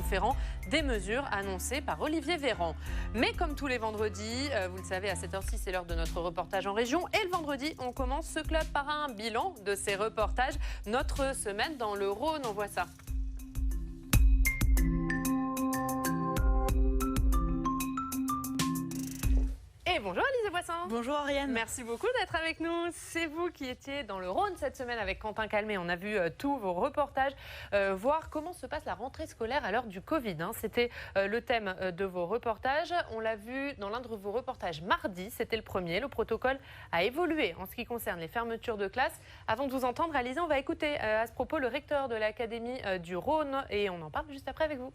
Clermont-Ferrand des mesures annoncées par Olivier Véran. Mais comme tous les vendredis, vous le savez, à cette heure-ci, c'est l'heure de notre reportage en région. Et le vendredi, on commence ce club par un bilan de ces reportages. Notre semaine dans le Rhône, on voit ça. Et bonjour Alizé Boissin. Bonjour Ariane. Merci beaucoup d'être avec nous. C'est vous qui étiez dans le Rhône cette semaine avec Quentin Calmet. On a vu tous vos reportages, voir comment se passe la rentrée scolaire à l'heure du Covid. C'était le thème de vos reportages. On l'a vu dans l'un de vos reportages mardi, c'était le premier. Le protocole a évolué en ce qui concerne les fermetures de classe. Avant de vous entendre, Alizé, on va écouter à ce propos le recteur de l'Académie du Rhône et on en parle juste après avec vous.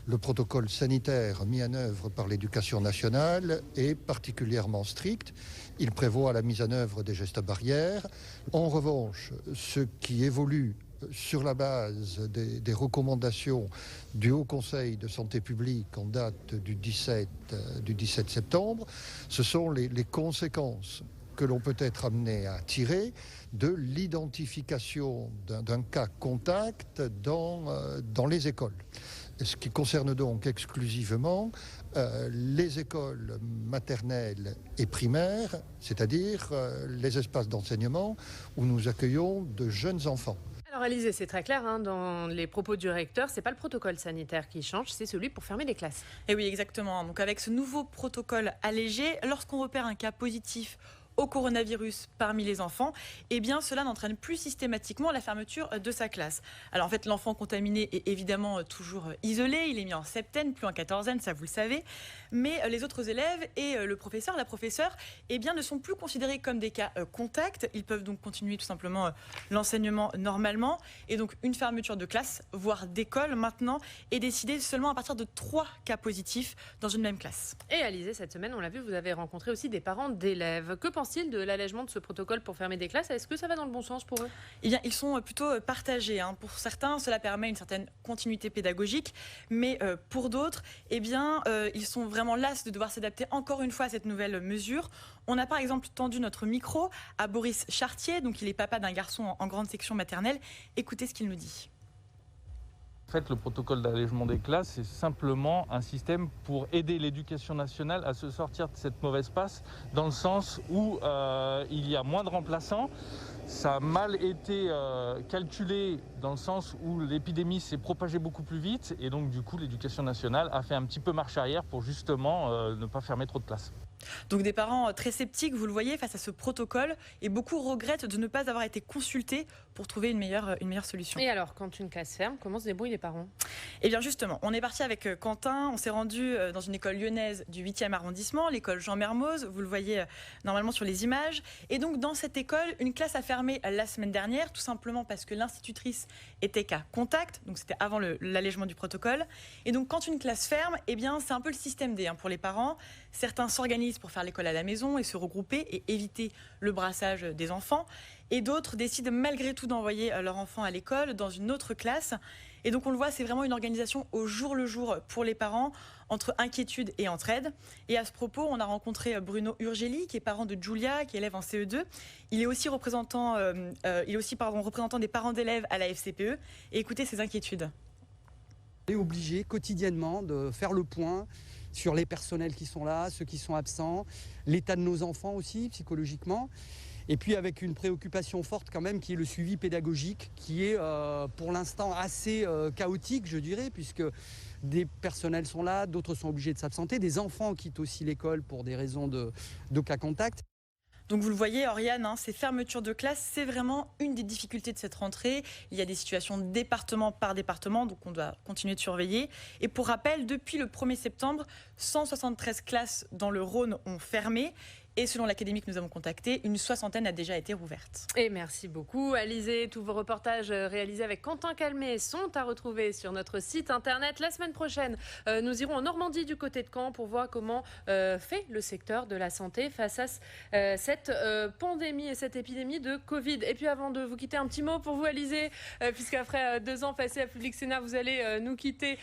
Le protocole sanitaire mis en œuvre par l'Éducation nationale est particulièrement strict. Il prévoit la mise en œuvre des gestes barrières. En revanche, ce qui évolue sur la base des recommandations du Haut Conseil de santé publique en date du 17 septembre, ce sont les conséquences que l'on peut être amené à tirer de l'identification d'un cas contact dans les écoles. Ce qui concerne donc exclusivement les écoles maternelles et primaires, c'est-à-dire les espaces d'enseignement où nous accueillons de jeunes enfants. Alors Alizé, c'est très clair dans les propos du recteur, c'est pas le protocole sanitaire qui change, c'est celui pour fermer les classes. Et oui, exactement. Donc avec ce nouveau protocole allégé, lorsqu'on repère un cas positif au coronavirus parmi les enfants, eh bien cela n'entraîne plus systématiquement la fermeture de sa classe. Alors en fait, l'enfant contaminé est évidemment toujours isolé, il est mis en septaine, plus en quatorzaine, ça vous le savez, mais les autres élèves et le professeur, la professeure, eh bien ne sont plus considérés comme des cas contacts. Ils peuvent donc continuer tout simplement l'enseignement normalement, et donc une fermeture de classe, voire d'école maintenant, est décidée seulement à partir de 3 cas positifs dans une même classe. Et Alizé, cette semaine, on l'a vu, vous avez rencontré aussi des parents d'élèves. Que pensent-ils de l'allègement de ce protocole pour fermer des classes? Est-ce que ça va dans le bon sens pour eux? Eh bien, ils sont plutôt partagés. Pour certains, cela permet une certaine continuité pédagogique, mais pour d'autres, eh bien, ils sont vraiment las de devoir s'adapter encore une fois à cette nouvelle mesure. On a par exemple tendu notre micro à Boris Chartier, donc il est papa d'un garçon en grande section maternelle. Écoutez ce qu'il nous dit. En fait, le protocole d'allègement des classes, c'est simplement un système pour aider l'éducation nationale à se sortir de cette mauvaise passe, dans le sens où il y a moins de remplaçants. Ça a mal été calculé dans le sens où l'épidémie s'est propagée beaucoup plus vite et donc du coup l'éducation nationale a fait un petit peu marche arrière pour justement ne pas fermer trop de classes. Donc des parents très sceptiques, vous le voyez, face à ce protocole, et beaucoup regrettent de ne pas avoir été consultés pour trouver une meilleure solution. Et alors, quand une classe ferme, comment se débrouillent les parents? Eh bien justement, on est parti avec Quentin, on s'est rendu dans une école lyonnaise du 8e arrondissement, l'école Jean Mermoz, vous le voyez normalement sur les images. Et donc dans cette école, une classe a fermé la semaine dernière, tout simplement parce que l'institutrice était cas contact, donc c'était avant l'allègement du protocole. Et donc quand une classe ferme, eh bien c'est un peu le système D pour les parents. Certains s'organisent pour faire l'école à la maison et se regrouper et éviter le brassage des enfants. Et d'autres décident malgré tout d'envoyer leur enfant à l'école dans une autre classe. Et donc on le voit, c'est vraiment une organisation au jour le jour pour les parents, entre inquiétude et entraide. Et à ce propos, on a rencontré Bruno Urgeli, qui est parent de Julia, qui est élève en CE2. Il est aussi représentant des parents d'élèves à la FCPE. Et écoutez ses inquiétudes. On est obligé quotidiennement de faire le point sur les personnels qui sont là, ceux qui sont absents, l'état de nos enfants aussi, psychologiquement. Et puis avec une préoccupation forte quand même qui est le suivi pédagogique, qui est pour l'instant assez chaotique, je dirais, puisque des personnels sont là, d'autres sont obligés de s'absenter, des enfants quittent aussi l'école pour des raisons de cas contact. Donc vous le voyez, Oriane, ces fermetures de classe, c'est vraiment une des difficultés de cette rentrée. Il y a des situations département par département, donc on doit continuer de surveiller. Et pour rappel, depuis le 1er septembre, 173 classes dans le Rhône ont fermé. Et selon l'académie que nous avons contactée, une 60aine a déjà été rouverte. Et merci beaucoup, Alizé. Tous vos reportages réalisés avec Quentin Calmet sont à retrouver sur notre site internet. La semaine prochaine, nous irons en Normandie du côté de Caen pour voir comment fait le secteur de la santé face à cette pandémie et cette épidémie de Covid. Et puis avant de vous quitter, un petit mot pour vous, Alizé, puisqu'après 2 ans passés à Public Sénat, vous allez nous quitter